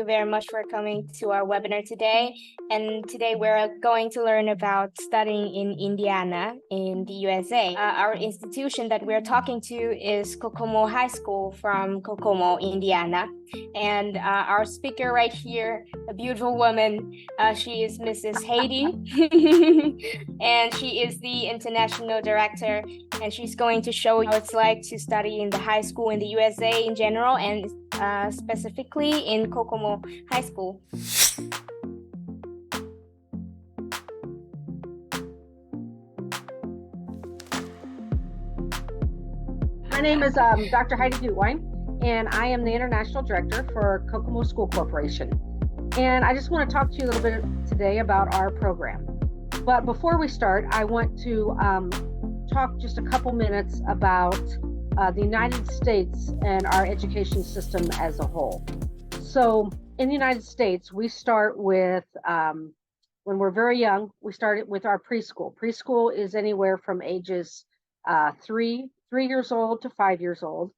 you very much for coming to our webinar today. And today we're going to learn about studying in Indiana in the USA. Our institution that we're talking to is Kokomo High School from Kokomo, Indiana. And our speaker right here, a beautiful woman, she is Mrs. Haiti. And she is the international director, and she's going to show you how it's like to study in the high school in the USA in general, and specifically in Kokomo High School. My name is Dr. Heidi Gutwein, and I am the International Director for Kokomo School Corporation. And I just want to talk to you a little bit today about our program. But before we start, I want to talk just a couple minutes about the United States and our education system as a whole. So in the United States, we start with, when we're very young, we start with our preschool. Preschool is anywhere from ages 3 years old to 5 years old.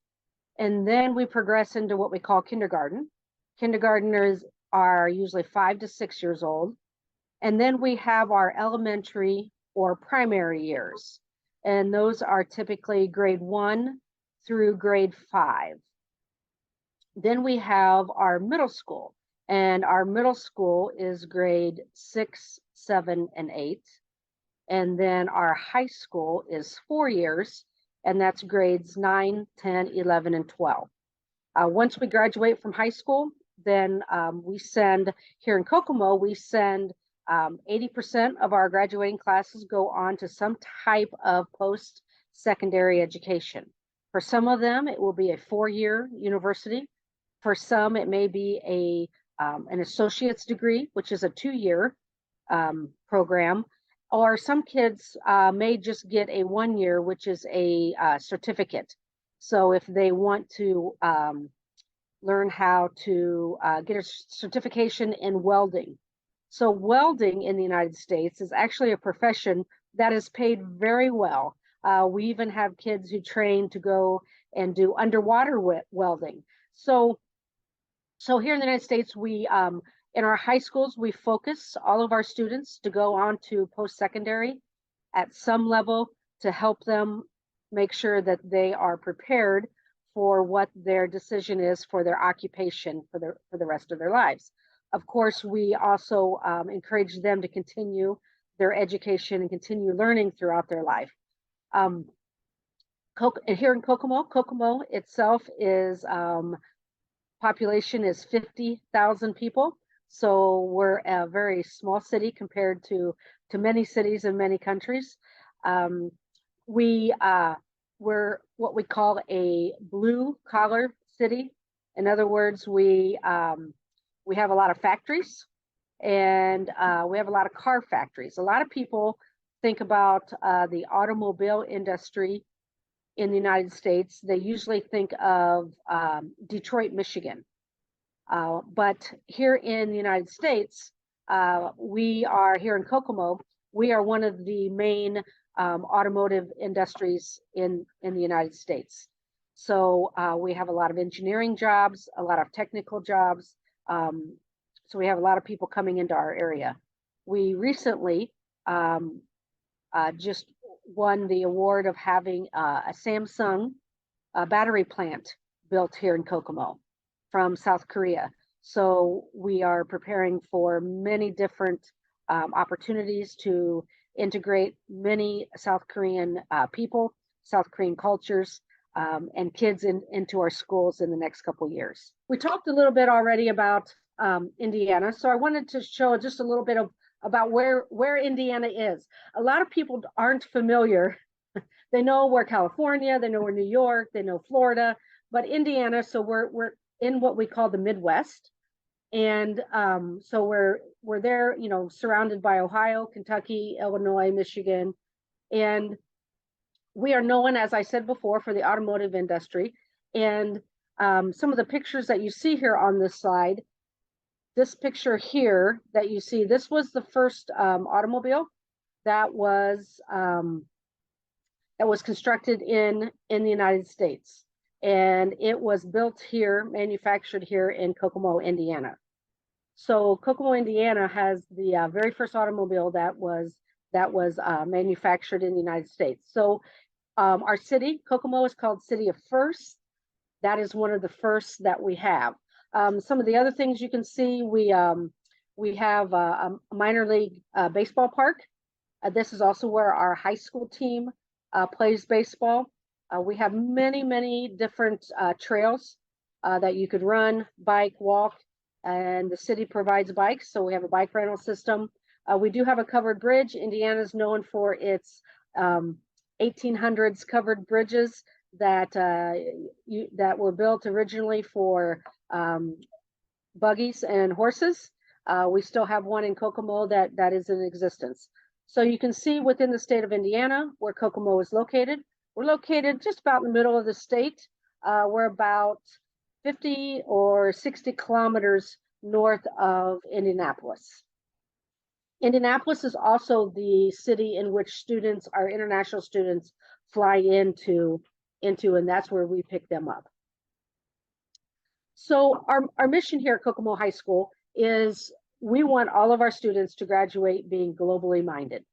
And then we progress into what we call kindergarten. Kindergartners are usually 5 to 6 years old. And then we have our elementary or primary years. And those are typically grade 1 through grade 5. Then we have our middle school, and our middle school is grade 6, 7, and 8. And then our high school is 4 years, and that's grades 9, 10, 11, and 12. Once we graduate from high school, then we send, here in Kokomo, we send 80% of our graduating classes go on to some type of post-secondary education. For some of them, it will be a 4-year university. For some, it may be an associate's degree, which is a 2-year program. Or some kids may just get a 1-year, which is a certificate. So if they want to learn how to get a certification in welding. So welding in the United States is actually a profession that is paid very well. We even have kids who train to go and do underwater welding. So here in the United States, we in our high schools, we focus all of our students to go on to post-secondary at some level to help them make sure that they are prepared for what their decision is for their occupation for the rest of their lives. Of course, we also encourage them to continue their education and continue learning throughout their life. Here in Kokomo itself is population is 50,000 people. So we're a very small city compared to many cities in many countries. We're what we call a blue collar city. In other words, we have a lot of factories, and we have a lot of car factories. A lot of people think about the automobile industry in the United States. They usually think of Detroit, Michigan. But here in the United States, we are here in Kokomo, we are one of the main automotive industries in the United States. So we have a lot of engineering jobs, a lot of technical jobs. So we have a lot of people coming into our area. We recently just won the award of having a Samsung battery plant built here in Kokomo from South Korea. So we are preparing for many different opportunities to integrate many South Korean people, South Korean cultures, and kids into our schools in the next couple of years. We talked a little bit already about Indiana, so I wanted to show just a little bit about where Indiana is. A lot of people aren't familiar. They know where California, they know where New York, they know Florida, but Indiana, so we're in what we call the Midwest. And so we're there, you know, surrounded by Ohio, Kentucky, Illinois, Michigan. And we are known, as I said before, for the automotive industry. And some of the pictures that you see here on this slide, this picture here that you see, this was the first automobile that was constructed in the United States. And it was built here, manufactured here in Kokomo, Indiana. So Kokomo, Indiana has the very first automobile that was manufactured in the United States. So our city, Kokomo, is called City of First. That is one of the firsts that we have. Some of the other things you can see, we have a minor league baseball park. This is also where our high school team plays baseball. We have many different trails that you could run, bike, walk, and the city provides bikes. So we have a bike rental system. We do have a covered bridge. Indiana is known for its 1800s covered bridges that that were built originally for buggies and horses. We still have one in Kokomo that is in existence. So you can see within the state of Indiana where Kokomo is located. We're located just about in the middle of the state. We're about 50 or 60 kilometers north of Indianapolis. Indianapolis is also the city in which students, our international students, fly into, and that's where we pick them up. So our mission here at Kokomo High School is we want all of our students to graduate being globally minded.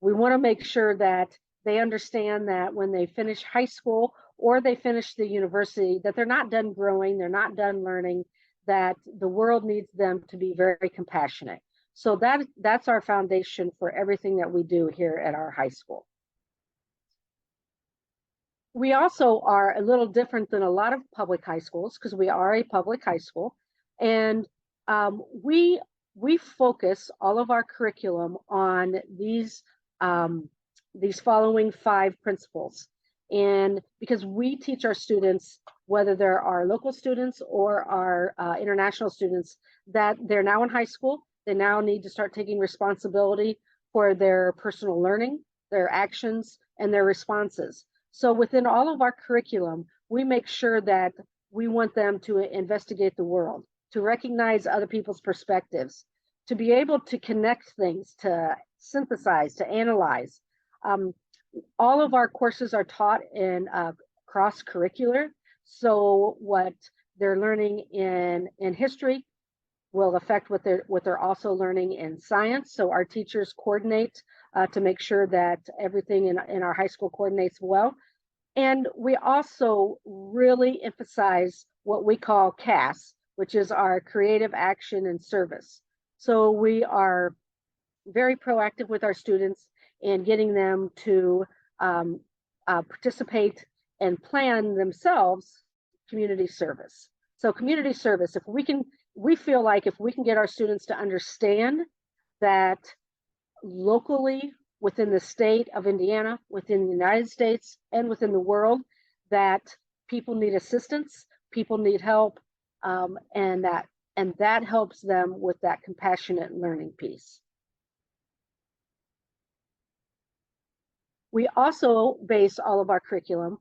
We want to make sure that they understand that when they finish high school or they finish the university, that they're not done growing, they're not done learning, that the world needs them to be very compassionate. So that's our foundation for everything that we do here at our high school. We also are a little different than a lot of public high schools because we are a public high school, and we focus all of our curriculum on these following 5 principles. And because we teach our students, whether they're our local students or our international students, that they're now in high school, they now need to start taking responsibility for their personal learning, their actions, and their responses. So within all of our curriculum, we make sure that we want them to investigate the world, to recognize other people's perspectives, to be able to connect things, to synthesize, to analyze. All of our courses are taught in cross-curricular. So what they're learning in history will affect what they're also learning in science. So our teachers coordinate to make sure that everything in our high school coordinates well. And we also really emphasize what we call CAS, which is our creative action and service. So we are very proactive with our students in getting them to participate and plan themselves community service. So community service, we feel like if we can get our students to understand that locally within the state of Indiana, within the United States, and within the world, that people need assistance, people need help, and that helps them with that compassionate learning piece. We also base all of our curriculum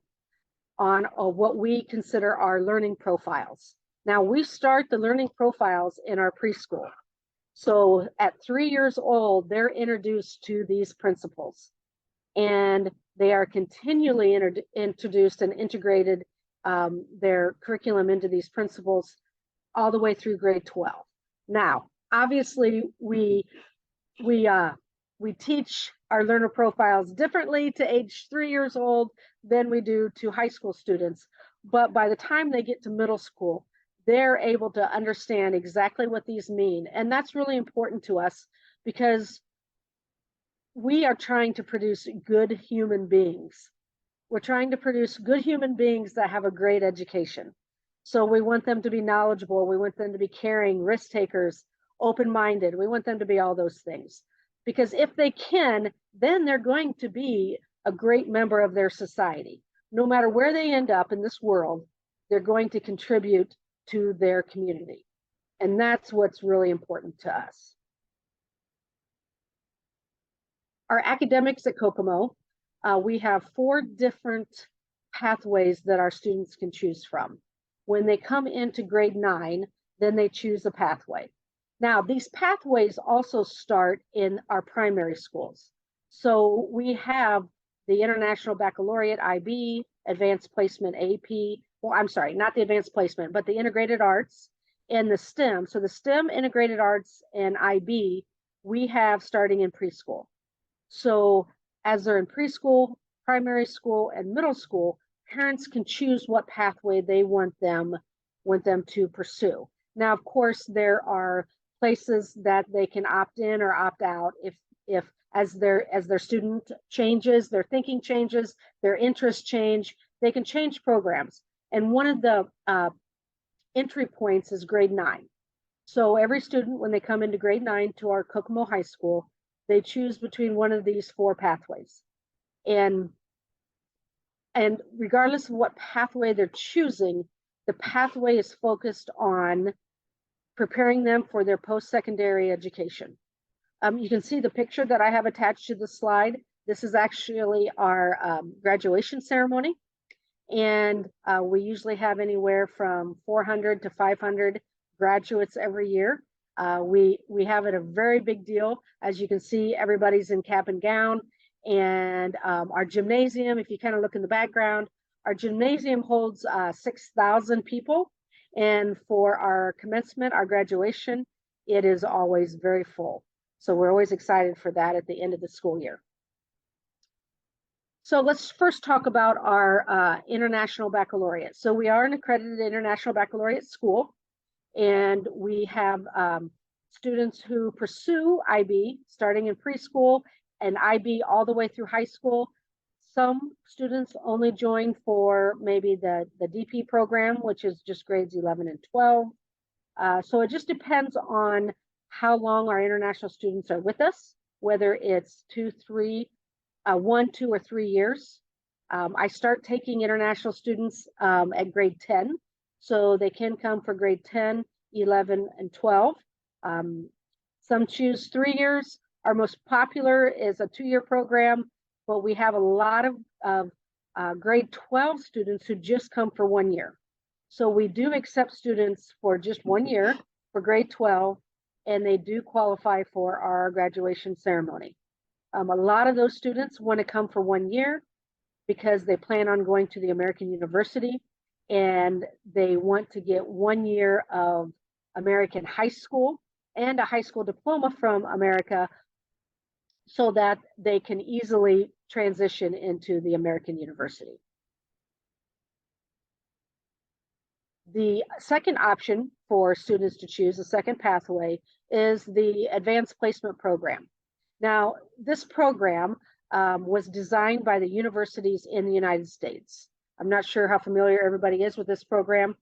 on what we consider our learning profiles. Now, we start the learning profiles in our preschool. So at 3 years old, they're introduced to these principles, and they are continually introduced and integrated their curriculum into these principles all the way through grade 12. Now, obviously, we teach our learner profiles differently to age 3 years old than we do to high school students. But by the time they get to middle school, they're able to understand exactly what these mean. And that's really important to us because we are trying to produce good human beings. We're trying to produce good human beings that have a great education. So we want them to be knowledgeable. We want them to be caring, risk takers, open-minded. We want them to be all those things. Because if they can, then they're going to be a great member of their society. No matter where they end up in this world, they're going to contribute to their community. And that's what's really important to us. Our academics at Kokomo, we have 4 different pathways that our students can choose from. When they come into grade 9, then they choose a pathway. Now, these pathways also start in our primary schools. So we have the International Baccalaureate IB, Advanced Placement AP, well, I'm sorry, not the Advanced Placement, but the Integrated Arts and the STEM. So the STEM integrated arts and IB, we have starting in preschool. So as they're in preschool, primary school, and middle school, parents can choose what pathway they want them to pursue. Now, of course, there are places that they can opt in or opt out if as their student changes, their thinking changes, their interests change, they can change programs. And one of the entry points is grade 9. So every student, when they come into grade 9 to our Kokomo High School, they choose between one of these 4 pathways. And regardless of what pathway they're choosing, the pathway is focused on preparing them for their post-secondary education. You can see the picture that I have attached to the slide. This is actually our graduation ceremony. And we usually have anywhere from 400 to 500 graduates every year. We have it a very big deal. As you can see, everybody's in cap and gown. And our gymnasium, if you kind of look in the background, our gymnasium holds 6,000 people. And for our commencement, our graduation, it is always very full. So we're always excited for that at the end of the school year. So let's first talk about our International Baccalaureate. So we are an accredited International Baccalaureate school, and we have students who pursue IB starting in preschool and IB all the way through high school. Some students only join for maybe the DP program, which is just grades 11 and 12. So it just depends on how long our international students are with us, whether it's 1, 2, or 3 years. I start taking international students at grade 10, so they can come for grade 10, 11, and 12. Some choose 3 years. Our most popular is a 2-year program, but we have a lot of grade 12 students who just come for 1 year. So we do accept students for just 1 year for grade 12, and they do qualify for our graduation ceremony. A lot of those students want to come for 1 year because they plan on going to the American University, and they want to get 1 year of American high school and a high school diploma from America so that they can easily transition into the American University. The second option for students to choose, the second pathway, is the Advanced Placement Program. Now, this program was designed by the universities in the United States. I'm not sure how familiar everybody is with this program,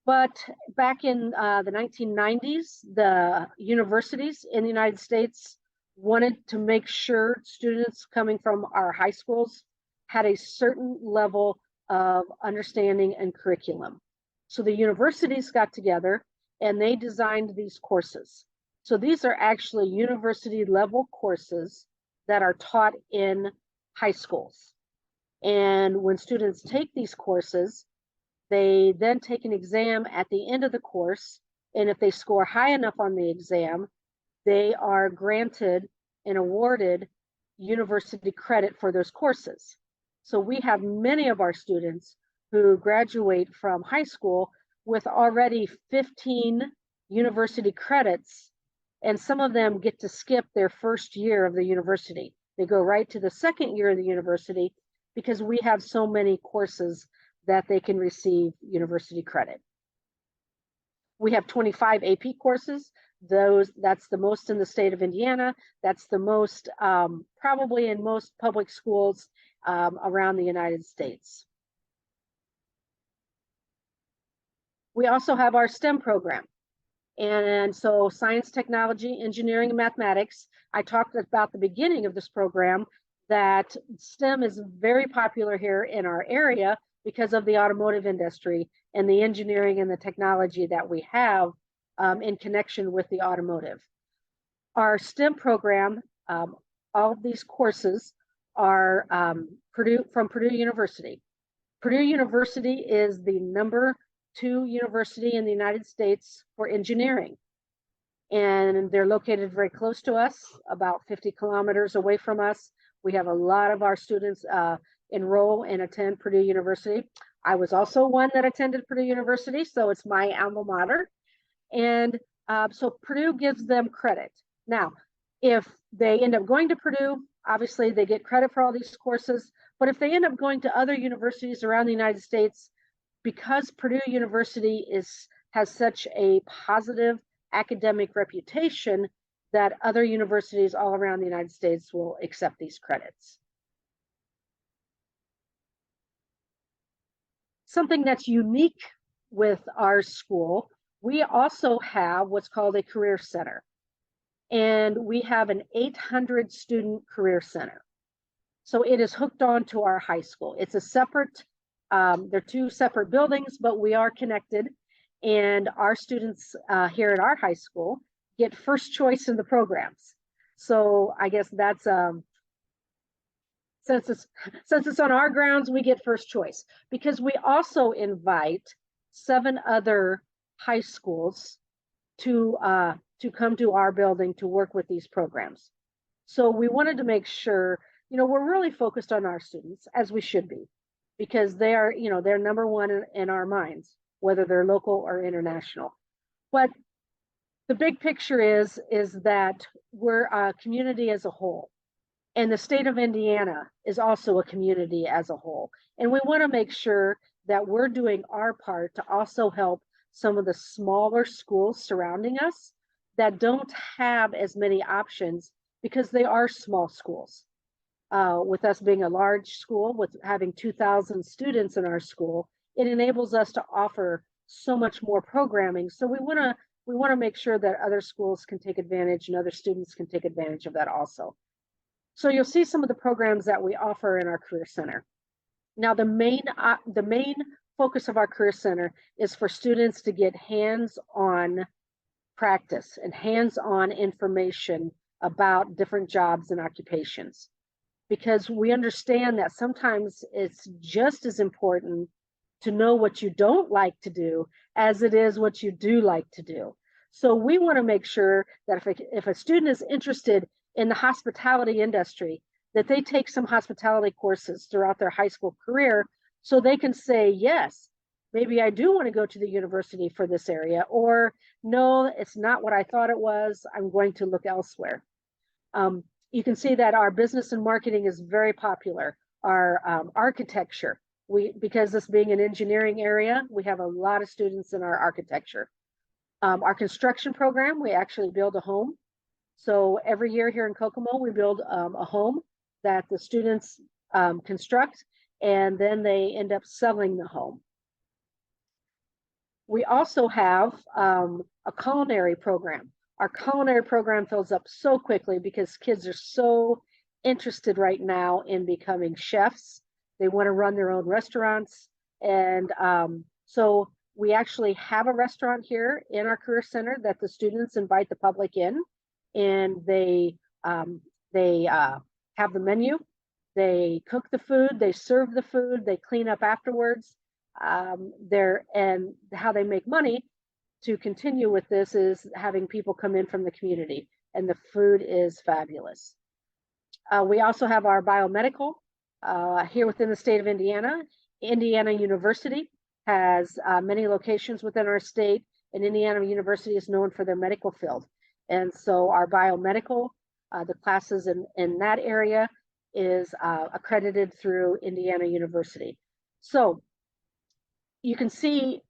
but back in the 1990s, the universities in the United States wanted to make sure students coming from our high schools had a certain level of understanding and curriculum. So the universities got together and they designed these courses. So these are actually university level courses that are taught in high schools. And when students take these courses, they then take an exam at the end of the course. And if they score high enough on the exam, they are granted and awarded university credit for those courses. So we have many of our students who graduate from high school with already 15 university credits, and some of them get to skip their first year of the university. They go right to the second year of the university because we have so many courses that they can receive university credit. We have 25 AP courses. That's the most in the state of Indiana. That's the most probably in most public schools around the United States. We also have our STEM program. And so science, technology, engineering, and mathematics. I talked about the beginning of this program that STEM is very popular here in our area because of the automotive industry and the engineering and the technology that we have in connection with the automotive. Our STEM program, all of these courses are from Purdue University. Purdue University is the #2 university in the United States for engineering. And they're located very close to us, about 50 kilometers away from us. We have a lot of our students enroll and attend Purdue University. I was also one that attended Purdue University, so it's my alma mater. And so Purdue gives them credit. Now, if they end up going to Purdue, obviously they get credit for all these courses. But if they end up going to other universities around the United States, because Purdue University has such a positive academic reputation, that other universities all around the United States will accept these credits. Something that's unique with our school, we also have what's called a career center. And we have an 800 student career center. So it is hooked on to our high school. It's a separate, they're two separate buildings, but we are connected. And our students here at our high school get first choice in the programs. So I guess that's, since it's on our grounds, we get first choice, because we also invite 7 other high schools to come to our building to work with these programs. So we wanted to make sure, we're really focused on our students, as we should be, because they are, they're number one in our minds, whether they're local or international. But the big picture is that we're a community as a whole. And the state of Indiana is also a community as a whole. And we want to make sure that we're doing our part to also help some of the smaller schools surrounding us that don't have as many options, because they are small schools. With us being a large school, with having 2,000 students in our school, it enables us to offer so much more programming. So we want to make sure that other schools can take advantage, and other students can take advantage of that also. So you'll see some of the programs that we offer in our Career Center. Now, the main focus of our Career Center is for students to get hands-on practice and hands-on information about different jobs and occupations, because we understand that sometimes it's just as important to know what you don't like to do as it is what you do like to do. So we want to make sure that if a student is interested in the hospitality industry, that they take some hospitality courses throughout their high school career, so they can say, yes, maybe I do want to go to the university for this area, or no, it's not what I thought it was, I'm going to look elsewhere. You can see that our business and marketing is very popular. Our architecture, because this being an engineering area, we have a lot of students in our architecture. Our construction program, we actually build a home. So every year here in Kokomo, we build a home that the students construct, and then they end up selling the home. We also have a culinary program. Our culinary program fills up so quickly because kids are so interested right now in becoming chefs. They want to run their own restaurants. And so we actually have a restaurant here in our Career Center that the students invite the public in, and they have the menu, they cook the food, they serve the food, they clean up afterwards. And how they make money to continue with this is having people come in from the community, and the food is fabulous. We also have our biomedical here within the state of Indiana. Indiana University has many locations within our state, and Indiana University is known for their medical field. And so our biomedical, the classes in that area is accredited through Indiana University. So you can see,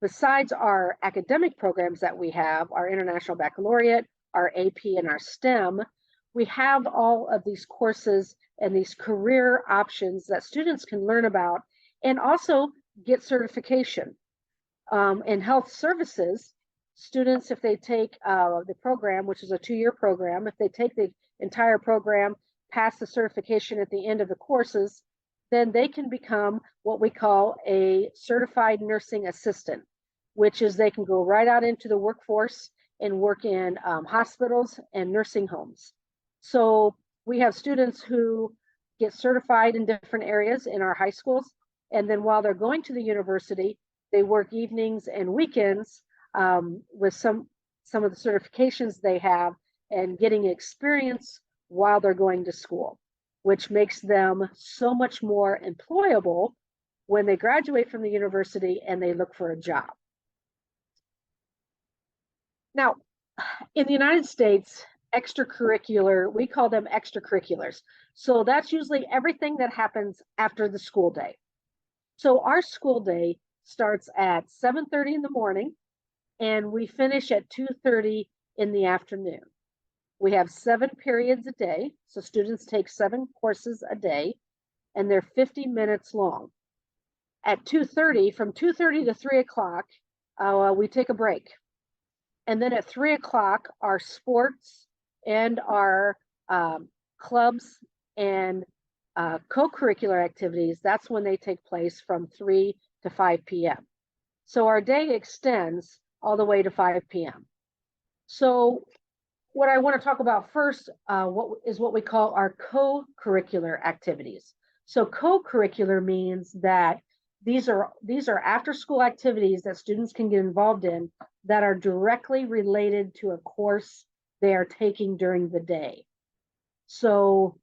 besides our academic programs that we have, our International Baccalaureate, our AP, and our STEM, we have all of these courses and these career options that students can learn about and also get certification. In health services, students, if they take the program, which is a 2-year program, if they take the entire program, pass the certification at the end of the courses, then they can become what we call a certified nursing assistant, which is they can go right out into the workforce and work in hospitals and nursing homes. So we have students who get certified in different areas in our high schools, and then while they're going to the university, they work evenings and weekends with some of the certifications they have, and getting experience while they're going to school, which makes them so much more employable when they graduate from the university and they look for a job. Now, in the United States, extracurricular, we call them extracurriculars. So that's usually everything that happens after the school day. So our school day starts at 7:30 in the morning and we finish at 2:30 in the afternoon. We have 7 periods a day. So students take 7 courses a day and they're 50 minutes long. At 2:30, from 2:30 to 3 o'clock, we take a break. And then at 3 o'clock, our sports and our clubs and co-curricular activities, that's when they take place from 3 to 5 p.m. So our day extends all the way to 5 p.m. So what I want to talk about first what we call our co-curricular activities. So co-curricular means that these are after school activities that students can get involved in that are directly related to a course they are taking during the day. So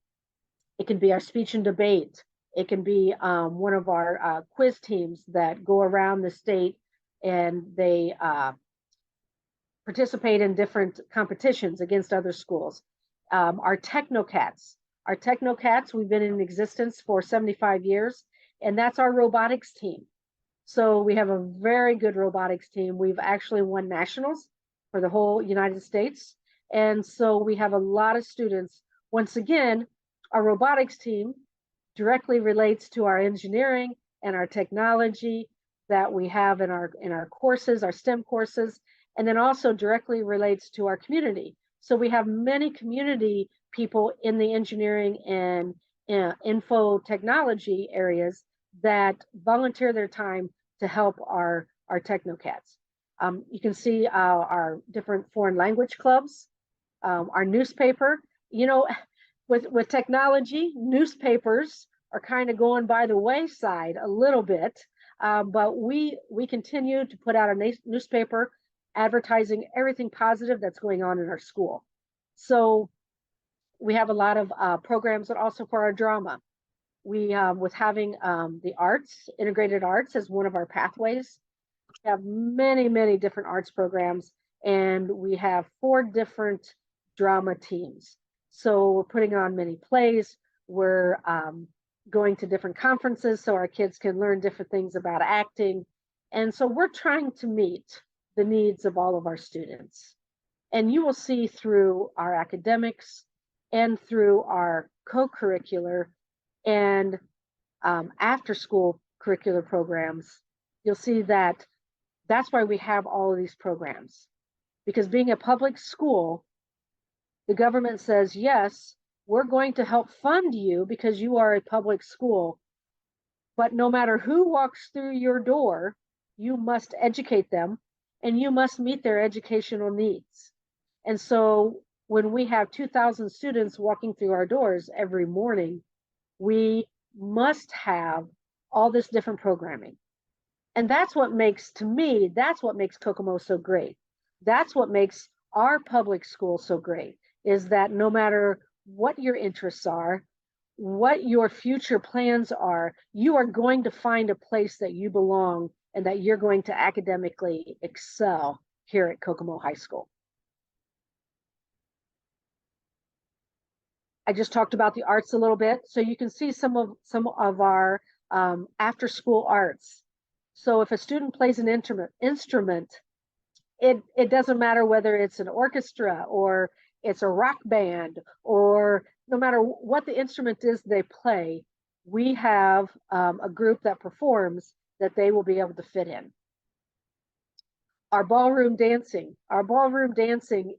it can be our speech and debate. It can be one of our quiz teams that go around the state and they participate in different competitions against other schools. Our Technocats. Our Technocats, we've been in existence for 75 years, and that's our robotics team. So we have a very good robotics team. We've actually won nationals for the whole United States. And so we have a lot of students. Once again, our robotics team directly relates to our engineering and our technology that we have in our courses, our STEM courses, and then also directly relates to our community. So we have many community people in the engineering and info technology areas that volunteer their time to help our Technocats. You can see our different foreign language clubs, our newspaper. You know, with technology, newspapers are kind of going by the wayside a little bit, but we continue to put out a newspaper advertising everything positive that's going on in our school. So we have a lot of programs, but also for our drama. We, with having the arts, integrated arts as one of our pathways, we have many, many different arts programs, and we have 4 different drama teams. So we're putting on many plays. We're going to different conferences so our kids can learn different things about acting. And so we're trying to meet the needs of all of our students. And you will see through our academics and through our co-curricular and after school curricular programs, you'll see that that's why we have all of these programs. Because being a public school, the government says, yes, we're going to help fund you because you are a public school. But no matter who walks through your door, you must educate them and you must meet their educational needs. And so when we have 2,000 students walking through our doors every morning, we must have all this different programming. And that's what makes, to me, that's what makes Kokomo so great. That's what makes our public school so great, is that no matter what your interests are, what your future plans are, you are going to find a place that you belong and that you're going to academically excel here at Kokomo High School. I just talked about the arts a little bit, so you can see some of our after school arts. So if a student plays an instrument, it doesn't matter whether it's an orchestra or it's a rock band, or no matter what the instrument is they play, we have a group that performs that they will be able to fit in. Our ballroom dancing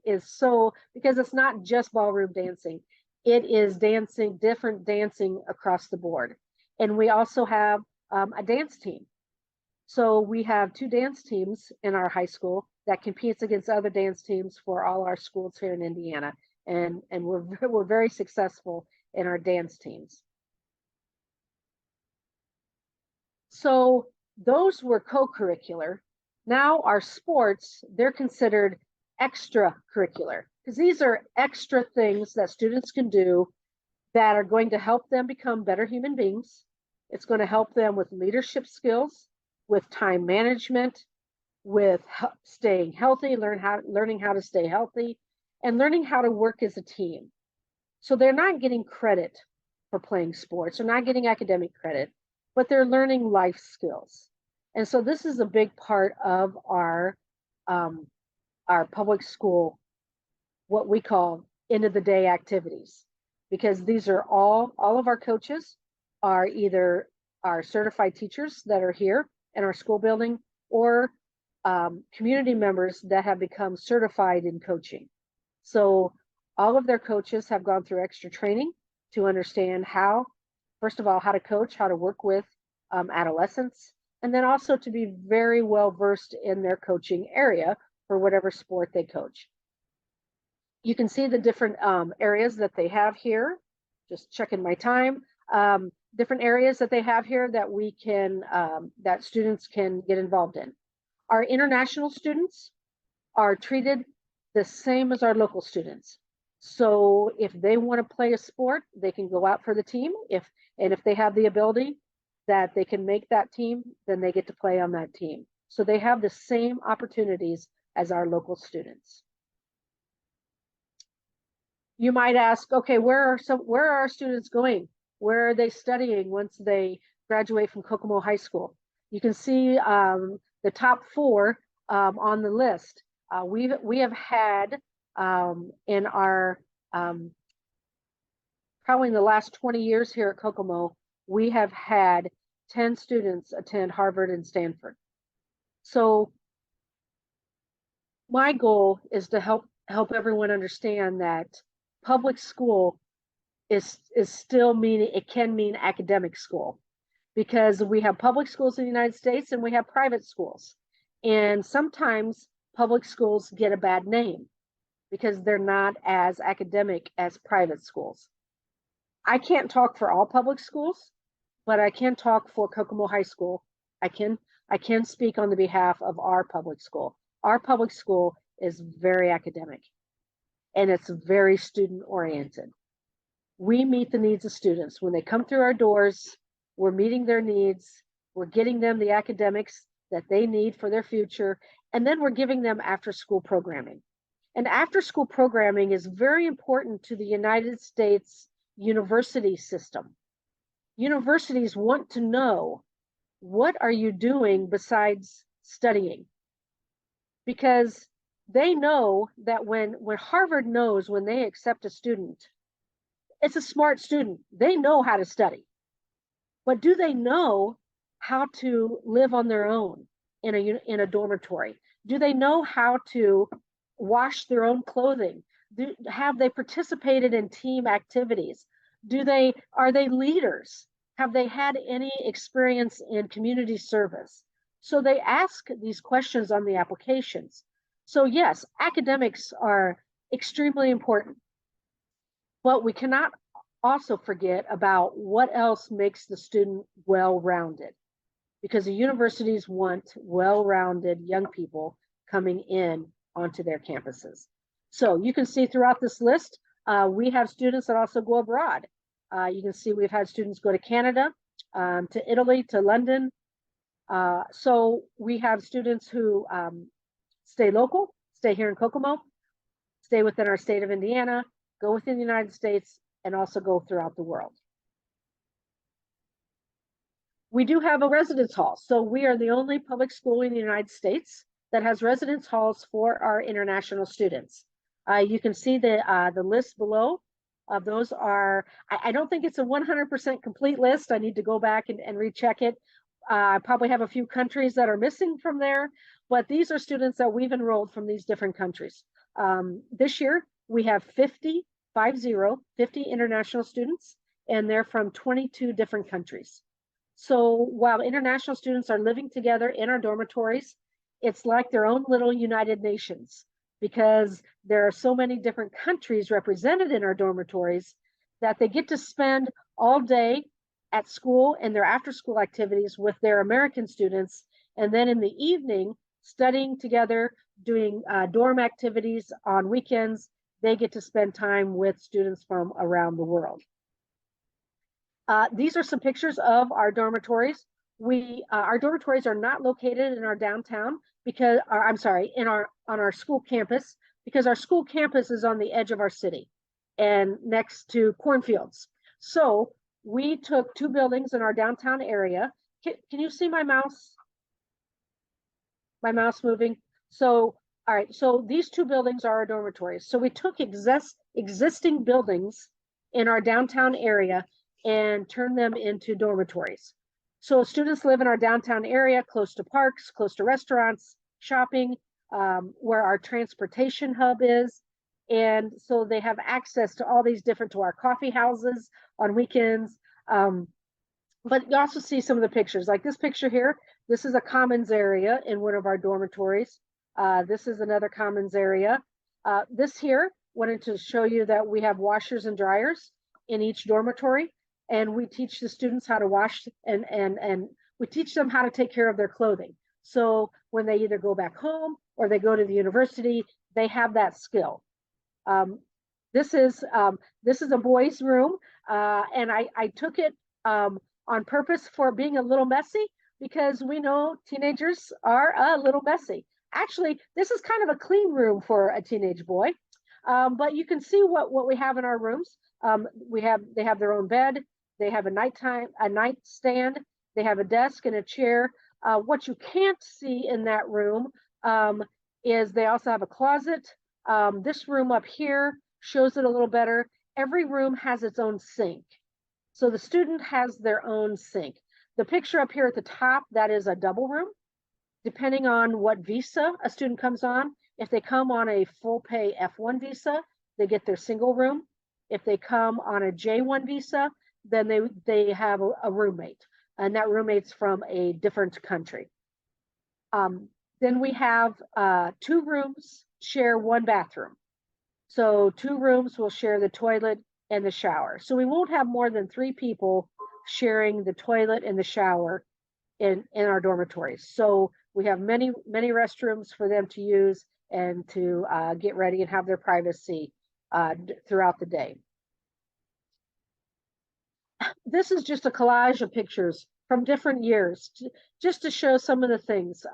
is so, because it's not just ballroom dancing, it is dancing, different dancing across the board. And we also have a dance team. So we have 2 dance teams in our high school that competes against other dance teams for all our schools here in Indiana. And we're very successful in our dance teams. So those were co-curricular. Now our sports, they're considered extracurricular, because these are extra things that students can do that are going to help them become better human beings. It's going to help them with leadership skills, with time management, with staying healthy, learning how to stay healthy, and learning how to work as a team. So they're not getting credit for playing sports, they're not getting academic credit, but they're learning life skills. And so this is a big part of um, our public school, what we call end of the day activities, because these are all of our coaches are either our certified teachers that are here in our school building, or community members that have become certified in coaching. So all of their coaches have gone through extra training to understand how, first of all, how to coach, how to work with adolescents, and then also to be very well versed in their coaching area for whatever sport they coach. You can see the different areas that they have here. Just checking my time. Different areas that they have here that we can, that students can get involved in. Our international students are treated the same as our local students. So if they want to play a sport, they can go out for the team. If they have the ability that they can make that team, then they get to play on that team. So they have the same opportunities as our local students. You might ask, okay, where are our students going? Where are they studying once they graduate from Kokomo High School? You can see the top 4 on the list. We have had in our probably in the last 20 years here at Kokomo, we have had 10 students attend Harvard and Stanford. So my goal is to help everyone understand that public school is still meaning, it can mean academic school, because we have public schools in the United States and we have private schools. And sometimes public schools get a bad name because they're not as academic as private schools. I can't talk for all public schools, but I can talk for Kokomo High School. I can speak on the behalf of our public school. Our public school is very academic and it's very student oriented. We meet the needs of students. When they come through our doors, we're meeting their needs. We're getting them the academics that they need for their future. And then we're giving them after school programming. And after school programming is very important to the United States university system. Universities want to know, what are you doing besides studying? Because they know that when Harvard knows when they accept a student, it's a smart student. They know how to study. But do they know how to live on their own in a dormitory? Do they know how to wash their own clothing? Have they participated in team activities? Are they leaders? Have they had any experience in community service? So they ask these questions on the applications. So yes, academics are extremely important, but we cannot also forget about what else makes the student well-rounded, because the universities want well-rounded young people coming in onto their campuses. So you can see throughout this list, we have students that also go abroad. You can see we've had students go to Canada, to Italy, to London. So we have students who stay local, stay here in Kokomo, stay within our state of Indiana, go within the United States, and also go throughout the world. We do have a residence hall. So we are the only public school in the United States that has residence halls for our international students. You can see the list below. Those are, I don't think it's a 100% complete list. I need to go back and recheck it. I probably have a few countries that are missing from there, but these are students that we've enrolled from these different countries. This year, we have 50 international students, and they're from 22 different countries. So while international students are living together in our dormitories, it's like their own little United Nations, because there are so many different countries represented in our dormitories that they get to spend all day at school and their after school activities with their American students. And then in the evening, studying together, doing dorm activities on weekends, they get to spend time with students from around the world. These are some pictures of our dormitories. our dormitories are not located in our downtown because, or, I'm sorry, on our school campus, because our school campus is on the edge of our city and next to cornfields. So we took two buildings in our downtown area. Can you see my mouse? My mouse moving? So, all right, so these two buildings are our dormitories. So we took existing buildings in our downtown area and turned them into dormitories. So students live in our downtown area, close to parks, close to restaurants, shopping, where our transportation hub is. And so they have access to all these different, to our coffee houses on weekends. But you also see some of the pictures, like this picture here. This is a commons area in one of our dormitories. This is another commons area. This here wanted to show you that we have washers and dryers in each dormitory, and we teach the students how to wash and we teach them how to take care of their clothing. So when they either go back home or they go to the university, they have that skill. This is a boys' room, and I took it on purpose for being a little messy, because we know teenagers are a little messy. Actually, this is kind of a clean room for a teenage boy, but you can see what we have in our rooms. They have their own bed, they have a nightstand, they have a desk and a chair. What you can't see in that room is they also have a closet. This room up here shows it a little better. Every room has its own sink. So the student has their own sink. The picture up here at the top, that is a double room. Depending on what visa a student comes on, if they come on a full pay F1 visa, they get their single room. If they come on a J1 visa, then they have a roommate, and that roommate's from a different country. Then we have two rooms share one bathroom. So two rooms will share the toilet and the shower. So we won't have more than 3 people sharing the toilet and the shower in our dormitories. So we have many restrooms for them to use and to get ready and have their privacy throughout the day. This is just a collage of pictures from different years, just to show some of the things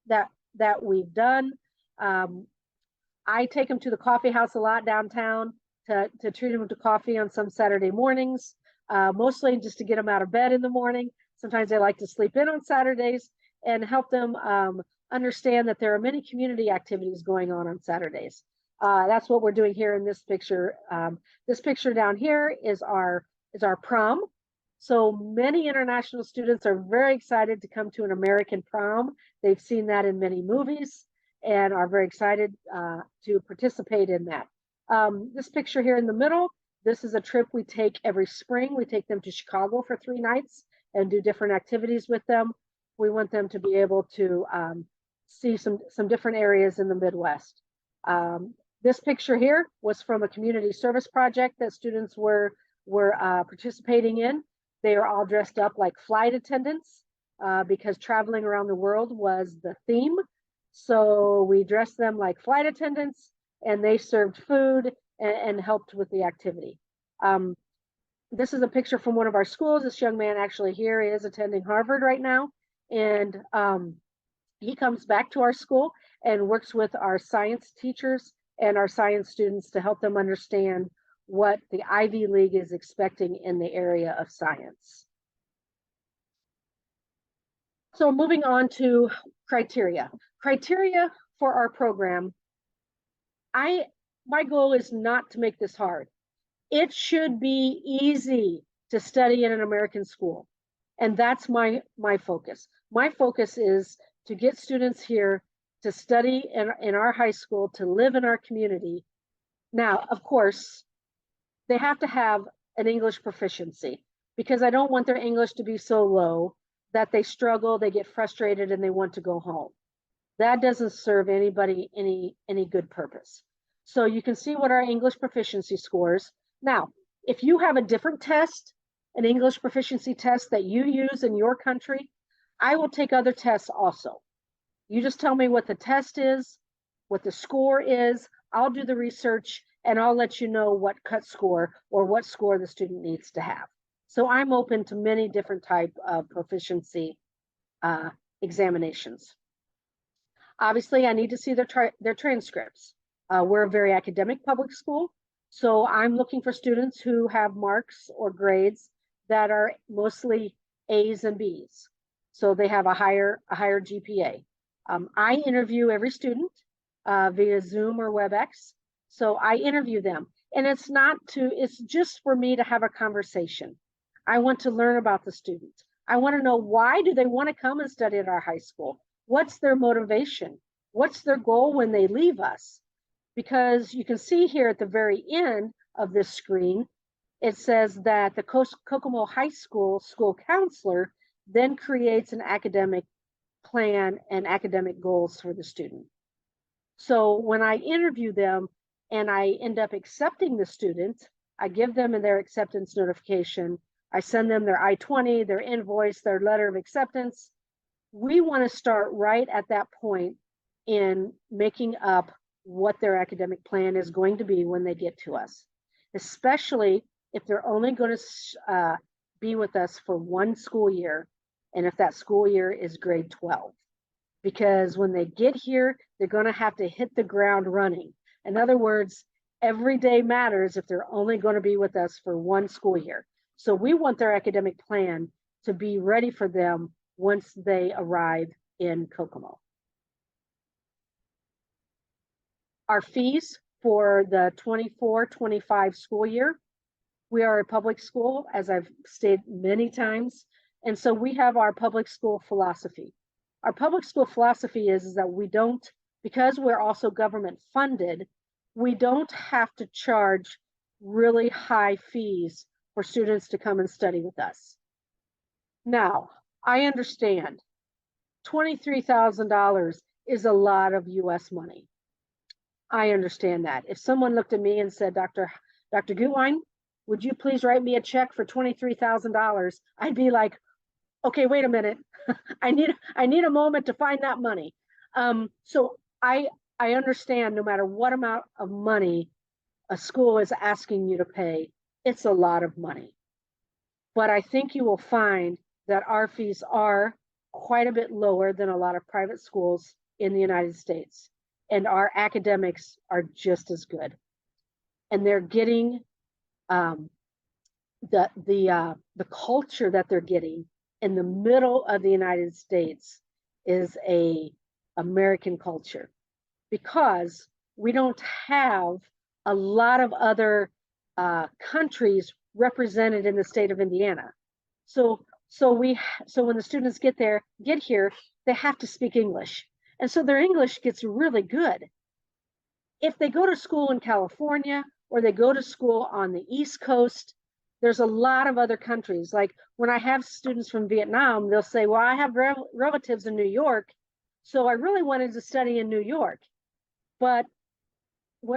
that we've done. I take them to the coffee house a lot downtown to treat them to coffee on some Saturday mornings, mostly just to get them out of bed in the morning. Sometimes they like to sleep in on Saturdays, and help them understand that there are many community activities going on Saturdays. That's what we're doing here in this picture. This picture down here is our prom. So many international students are very excited to come to an American prom. They've seen that in many movies and are very excited to participate in that. This picture here in the middle, this is a trip we take every spring. We take them to Chicago for 3 nights and do different activities with them. We want them to be able to see some different areas in the Midwest. This picture here was from a community service project that students were participating in. They are all dressed up like flight attendants because traveling around the world was the theme. So we dressed them like flight attendants, and they served food and helped with the activity. This is a picture from one of our schools. This young man actually here is attending Harvard right now, and he comes back to our school and works with our science teachers and our science students to help them understand what the Ivy League is expecting in the area of science. So moving on to criteria. Criteria for our program. My goal is not to make this hard. It should be easy to study in an American school. And that's my focus. My focus is to get students here to study in our high school, to live in our community. Now, of course, they have to have an English proficiency, because I don't want their English to be so low that they struggle, they get frustrated, and they want to go home. That doesn't serve anybody any good purpose. So you can see what our English proficiency scores. Now, if you have a different test, an English proficiency test that you use in your country, I will take other tests also. You just tell me what the test is, what the score is. I'll do the research, and I'll let you know what cut score or what score the student needs to have. So I'm open to many different type of proficiency examinations. Obviously, I need to see their transcripts. We're a very academic public school, so I'm looking for students who have marks or grades that are mostly A's and B's. So they have a higher GPA. I interview every student via Zoom or WebEx. So I interview them, and it's just for me to have a conversation. I want to learn about the student. I want to know, why do they want to come and study at our high school? What's their motivation? What's their goal when they leave us? Because you can see here at the very end of this screen, it says that the Kokomo High School school counselor then creates an academic plan and academic goals for the student. So when I interview them and I end up accepting the student, I give them their acceptance notification. I send them their I-20, their invoice, their letter of acceptance. We want to start right at that point in making up what their academic plan is going to be when they get to us, especially if they're only going to be with us for one school year, and if that school year is grade 12. Because when they get here, they're going to have to hit the ground running. In other words, every day matters if they're only going to be with us for one school year. So we want their academic plan to be ready for them once they arrive in Kokomo. Our fees for the 24-25 school year, we are a public school, as I've stated many times, and so we have our public school philosophy. Our public school philosophy is that we don't, because we're also government funded, we don't have to charge really high fees for students to come and study with us. Now, I understand $23,000 is a lot of US money. I understand that. If someone looked at me and said, Dr. Gutwein, would you please write me a check for $23,000? I'd be like, okay, wait a minute. I need a moment to find that money. So I understand no matter what amount of money a school is asking you to pay, it's a lot of money. But I think you will find that our fees are quite a bit lower than a lot of private schools in the United States. And our academics are just as good. And they're getting the culture that they're getting in the middle of the United States is a American culture, because we don't have a lot of other countries represented in the state of Indiana. So when the students get here, they have to speak English. And so their English gets really good. If they go to school in California or they go to school on the East Coast, there's a lot of other countries. Like when I have students from Vietnam, they'll say, well, I have relatives in New York, so I really wanted to study in New York. But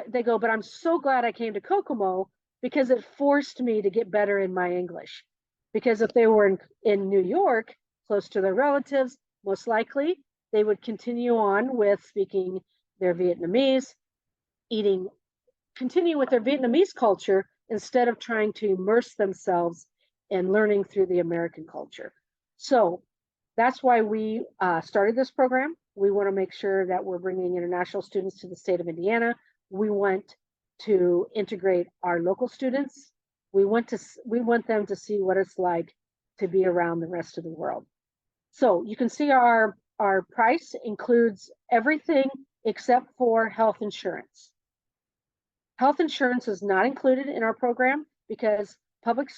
they go, but I'm so glad I came to Kokomo because it forced me to get better in my English. Because if they were in New York, close to their relatives, most likely they would continue on with speaking their Vietnamese, continue with their Vietnamese culture instead of trying to immerse themselves in learning through the American culture. So that's why we started this program. We want to make sure that we're bringing international students to the state of Indiana. We want to integrate our local students. We want them to see what it's like to be around the rest of the world. So you can see our price includes everything except for health insurance. Health insurance is not included in our program because public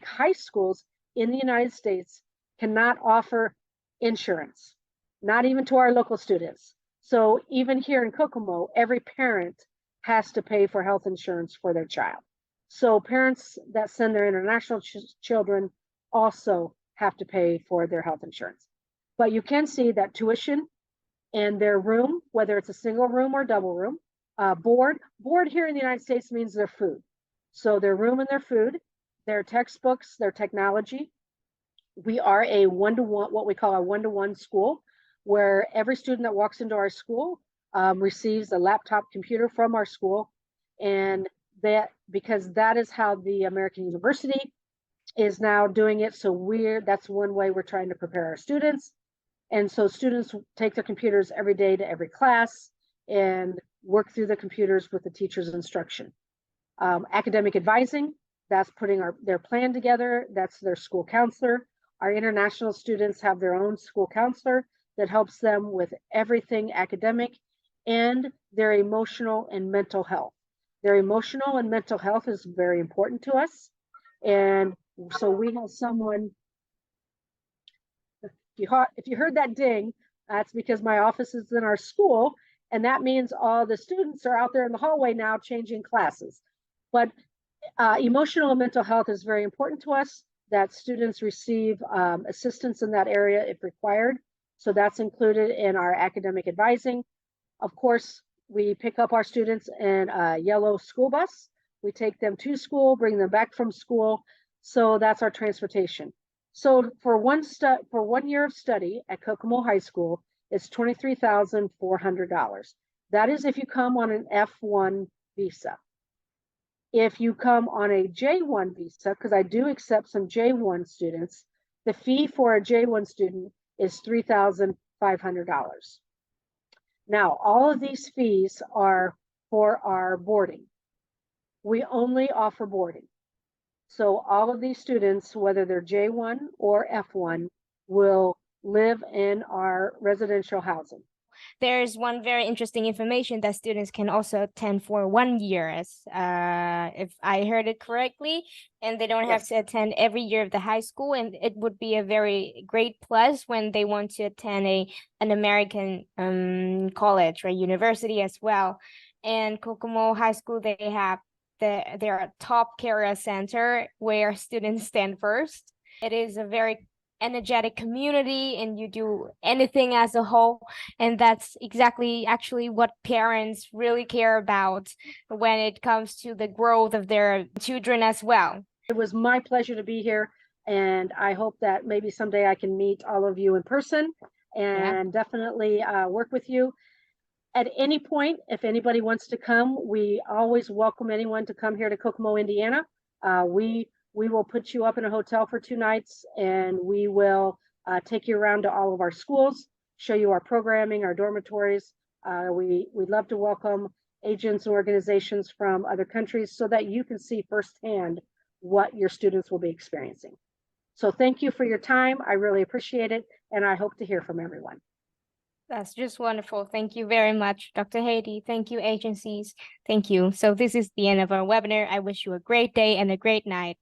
high schools in the United States cannot offer insurance, not even to our local students. So even here in Kokomo, every parent has to pay for health insurance for their child. So parents that send their international children also have to pay for their health insurance. But you can see that tuition and their room, whether it's a single room or double room, board here in the United States means their food. So their room and their food, their textbooks, their technology. We are a one-to-one, what we call a one-to-one school, where every student that walks into our school receives a laptop computer from our school. And because that is how the American University is now doing it. So that's one way we're trying to prepare our students. And so students take their computers every day to every class and work through the computers with the teacher's instruction. Academic advising, that's putting their plan together. That's their school counselor. Our international students have their own school counselor that helps them with everything academic and their emotional and mental health. Their emotional and mental health is very important to us. And so we have someone, if you heard that ding, that's because my office is in our school, and that means all the students are out there in the hallway now changing classes. But emotional and mental health is very important to us, that students receive assistance in that area if required. So that's included in our academic advising. Of course, we pick up our students in a yellow school bus. We take them to school, bring them back from school. So that's our transportation. So for one year of study at Kokomo High School, it's $23,400. That is if you come on an F1 visa. If you come on a J1 visa, because I do accept some J1 students, the fee for a J1 student is $3,500. Now, all of these fees are for our boarding. We only offer boarding. So all of these students, whether they're J1 or F1, will live in our residential housing. There's one very interesting information that students can also attend for 1 year, as if I heard it correctly, and they don't have to attend every year of the high school, and it would be a very great plus when they want to attend an American college or university as well. And Kokomo High School, they have their top career center where students stand first. It is a very energetic community, and you do anything as a whole, and that's exactly actually what parents really care about when it comes to the growth of their children as well. It was my pleasure to be here, and I hope that maybe someday I can meet all of you in person and definitely work with you. At any point, if anybody wants to come, we always welcome anyone to come here to Kokomo, Indiana. We will put you up in a hotel for 2 nights, and we will take you around to all of our schools, show you our programming, our dormitories. We'd love to welcome agents and organizations from other countries so that you can see firsthand what your students will be experiencing. So thank you for your time. I really appreciate it, and I hope to hear from everyone. That's just wonderful. Thank you very much, Dr. Haiti. Thank you, agencies. Thank you. So this is the end of our webinar. I wish you a great day and a great night.